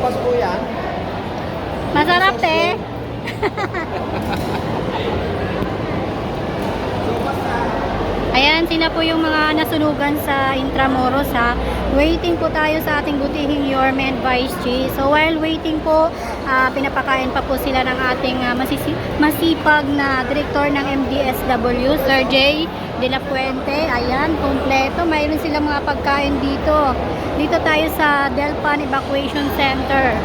sopas po yan. Masarap eh. Ayan, sila po yung mga nasunugan sa Intramuros ha. Waiting po tayo sa ating butihing Yorme and Vice G. So while waiting po, pinapakain pa po sila ng ating masipag na direktor ng MDSW, Sir J. De La Fuente. Ayan, kompleto. Mayroon silang mga pagkain dito. Dito tayo sa Delpan Evacuation Center.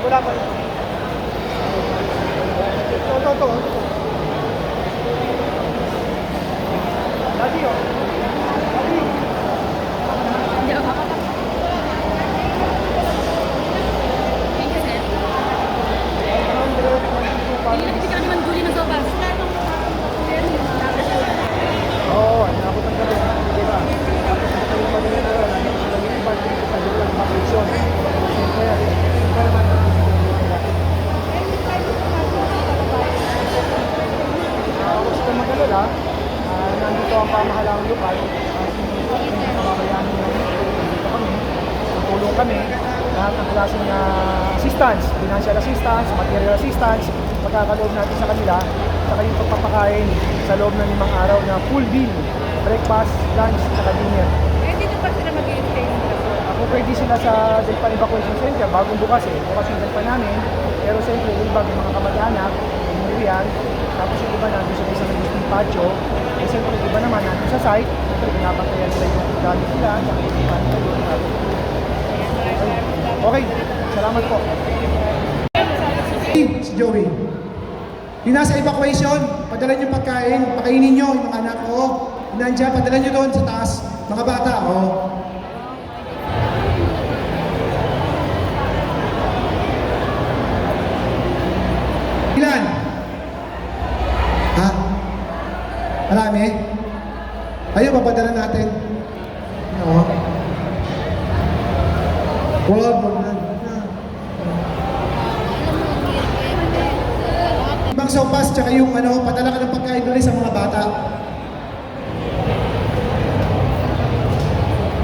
Wala pa. Ito. Lagi oh. Lagi. Hindi ka naman guli ng sopas. Oo, nakapot ang gabi. Di ba? Tapos ito yung pamilya na rin. Yung party ko sa Dulang Vacation. Siyempre, ito naman. Huwag siya mag-alala. Nandito ang pamahalang lokal. Pamamayaan nyo. Dito kami. Tutulong kami. Lahat ng klaseng assistance, financial assistance, material assistance, pagkakaloob natin sa kanila, saka yung pagpapakain sa loob ng 5 araw na full meal, breakfast, lunch, saka dinner. Eh, dito pa sila mag-i-stay? Kung pwede sila sa Delpan Evacuation Center, bagong bukas bukas yung Delpan namin, pero siyempre yung iba, may mga kamag-anak, may yan, tapos yung iba nandun sa isang existing patio, eh siyempre yung iba naman nandun sa site, siyempre pinapantayan nila yung gamit nila, saka yung iba nila yung okay, salamat po. Si Joey. Yung nasa evacuation, padala niyo pagkain, pakainin niyo yung mga anak ko. Nandiyan, padala niyo doon sa taas, mga bata, Ilan? Ha? Marami? Ayun, papadala natin. Oo. Wag na. Ibang sopas, tsaka yung padala ka ng pagkain doon sa mga bata.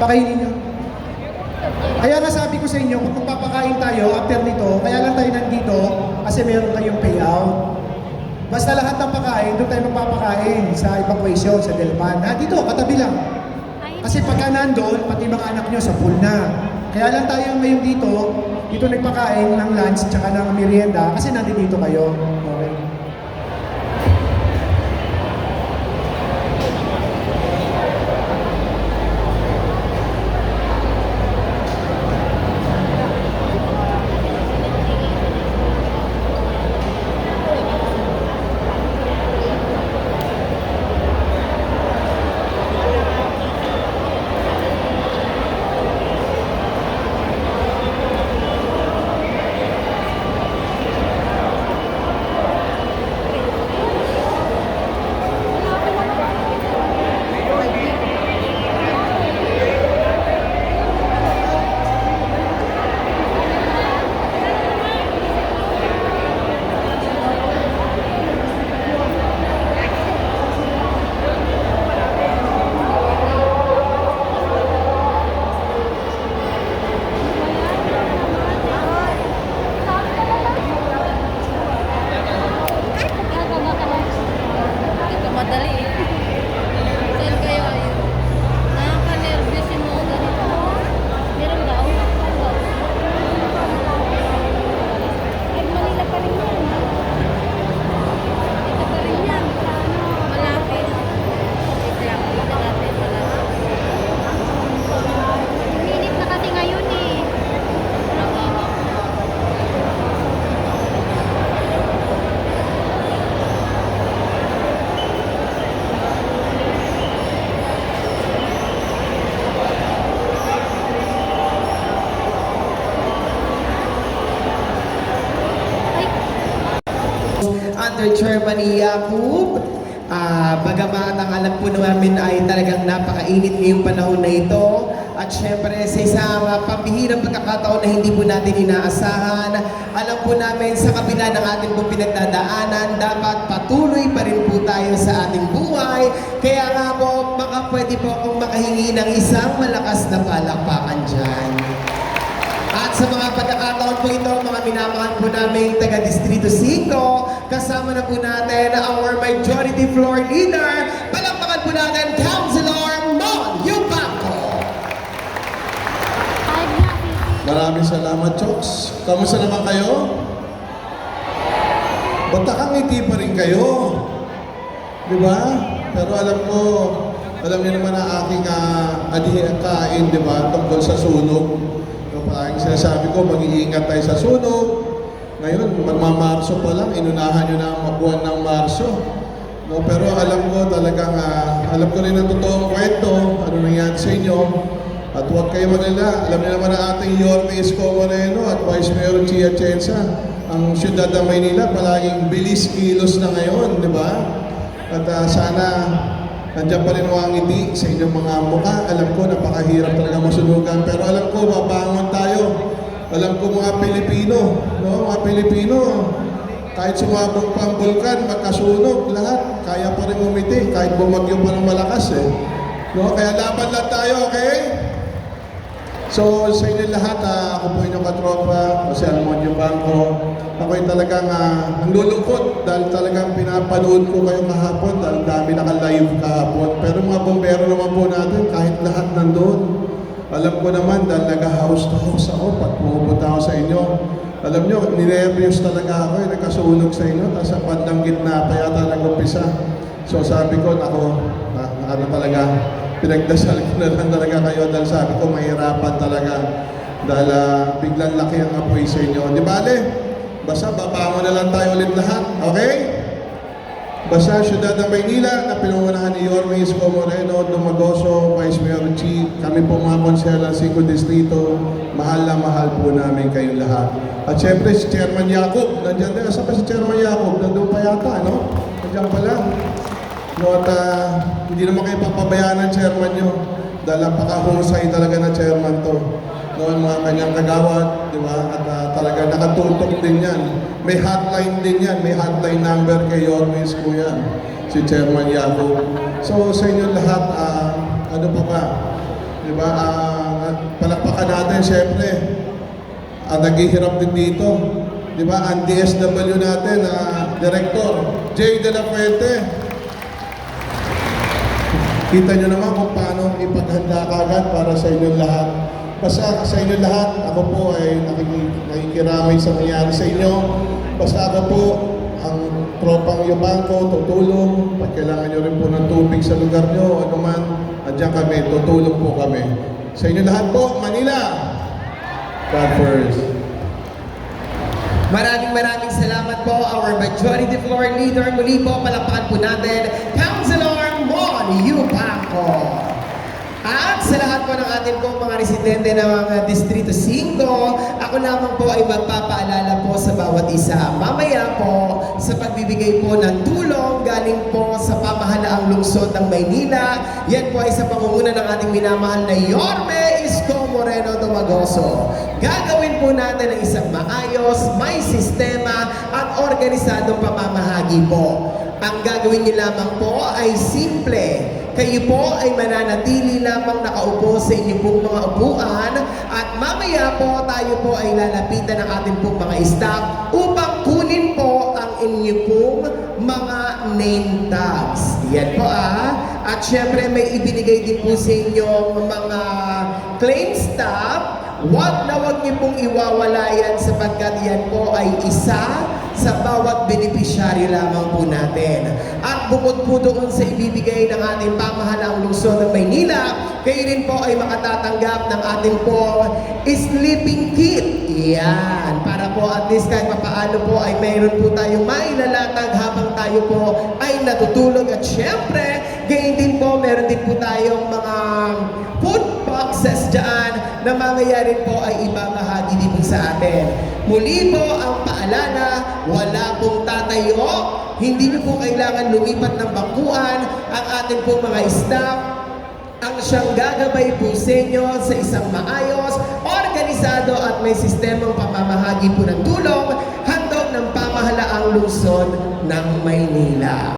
Pakainin nyo. Kaya nga sabi ko sa inyo, kung magpapakain tayo after nito, kaya lang tayo nandito kasi meron kayong payout. Basta lahat ng pagkain, doon tayo magpapakain sa evacuation, sa Delpan. Dito, katabi lang. Kasi pagka nandun, pati mga anak nyo sa pool na. Kaya lang tayo ngayon dito nagpakain ng lunch tsaka ng merienda kasi nandito kayo. Okay. under Chairman Yakub. Bagamat ang alam po namin ay talagang napakainit ngayong panahon na ito. At syempre sa isang pambihirang pagkakataon na hindi po natin inaasahan, alam po namin sa kabila ng ating po pinagdadaanan, dapat patuloy pa rin po tayo sa ating buhay. Kaya nga po, baka pwede po akong makahingi ng isang malakas na palakpakan dyan. At sa mga pagkakataon po ito, mga minamahal po namin taga Distrito 5, kasama na po natin our majority floor leader. Palakpakan po natin, Councilor Mon Yupanco. Maraming salamat, Chokes. Kamusta naman kayo? Ba't nakangiti pa rin kayo? Di ba? Pero alam niyo naman ang aking adhikain, di ba? Tungkol sa sunog. Parang sinasabi ko, mag-iingat tayo sa sunog. Ngayon, magmamarso pa lang, inunahan nyo na ang buwan ng Marso. No, pero alam ko talagang, alam ko rin ang totoong kwento, ano nangyari sa inyo. At huwag kayo manila, alam niyo naman ang ating Yorme Isko Moreno at Vice Mayor Chia Chensa. Ang siyudad ng Maynila, palaging bilis kilos na ngayon, di ba? At sana, nandiyan pa rin ang ngiti sa inyong mga mukha. Alam ko, napakahirap talaga masunugan. Pero alam ko, mabangon tayo. Alam ko mga Pilipino, no? Mga Pilipino, kahit sumabog pa ang bulkan, magkasunog, lahat, kaya pa rin umiti, kahit bumagyo pa ng malakas eh. No? Kaya laban lang tayo, okay? So, sa inyo lahat, ako po inyong katropa, Jose Almonio Bangko. Ako'y talagang nalulungkot dahil talagang pinapanood ko kayo kahapon dahil dami naka-live kahapon. Pero mga bombero naman po natin, kahit lahat nandun. Alam ko naman dahil nag-house to house ako pag pumupunta ako sa inyo. Alam nyo, ninervyos talaga ako, nagkasunog sa inyo, tapos sa bandang gitna pa yata nag-umpisa. So sabi ko, ano talaga, pinagdasal ko na lang talaga kayo dahil sabi ko, mahirapan talaga. Dahil biglang laki ang apoy sa inyo. Di bale, basta babangon na lang tayo ulit lahat, okay? Basta siyudad ng Maynila na pinungunahan ni Yorme Isko Moreno, Dumagoso, Vice Mayor Chi, kami po mga konselan 5 Distrito, mahal na mahal po namin kayong lahat. At syempre si Chairman Yakub, nandiyan din. Asa pa si Chairman Yakub? Nandun pa yata, no? Nandiyan pa lang. No, at hindi naman kayo papabayaan ng chairman nyo dahil napakahusay talaga na chairman to. No, mga kanyang kagawad, di ba? At talaga nakatutok din yan. May hotline din yan. May hotline number kay Yorme Isko yan. Si Chairman Yakub. So sa inyo lahat, ano pa ba? Di ba? Palakpakan natin syempre. Naghihirap din dito. Di ba? Ang DSW natin, Director Jay De La Fuente. Kita nyo naman kung paano ipaghanda kagad para sa inyong lahat. Basta sa inyong lahat, ako po ay nakikiramay sa nangyari sa inyo. Basta ako po, ang tropang Yubanco, tutulong. Pag kailangan nyo rin po ng tubig sa lugar nyo, ano man, andyan kami, tutulong po kami. Sa inyong lahat po, Manila! God first. Maraming salamat po, our majority floor leader. Muli po, palakpakan po natin, Councilor Mon Yupanco. At sa lahat po ng ating pong mga residente ng mga Distrito 5, ako naman po ay magpapaalala po sa bawat isa. Mamaya po, sa pagbibigay po ng tulong galing po sa pamahalaang lungsod ng Maynila, yan po ay sa pangunguna ng ating minamahal na Yorme Isko Moreno Dumagoso. Gagawin po natin ang isang maayos, may sistema at organisadong pamamahagi po. Ang gagawin niyo lamang po ay simple. Kayo po ay mananatili lamang nakaupo sa inyong pong mga upuan at mamaya po tayo po ay lalapitan ng ating pong mga staff upang kunin po ang inyong pong mga name tags. Yan po At syempre may ibinigay din po sa inyong mga claim staff. Wag niyo pong iwawala yan sapagkat yan po ay isa sa bawat beneficiary lamang po natin. At bukod po doon sa ibibigay ng ating pamahalaang lungsod ng Maynila, kayo rin po ay makatatanggap ng ating po sleeping kit. Yan. Para po at least kahit papaano po ay mayroon po tayong mailalatag habang tayo po ay natutulog. At syempre, gayon din po, meron din po tayong mga food boxes dyan na mangyayari po ay ibabahagi din po sa atin. Muli po ang paalala, wala pong tatayo Hindi niyo po kailangan lumipat ng bangkuan. Ang atin po mga staff ang siyang gagabay po sa inyo sa isang maayos, organisado at may sistemang pamamahagi po ng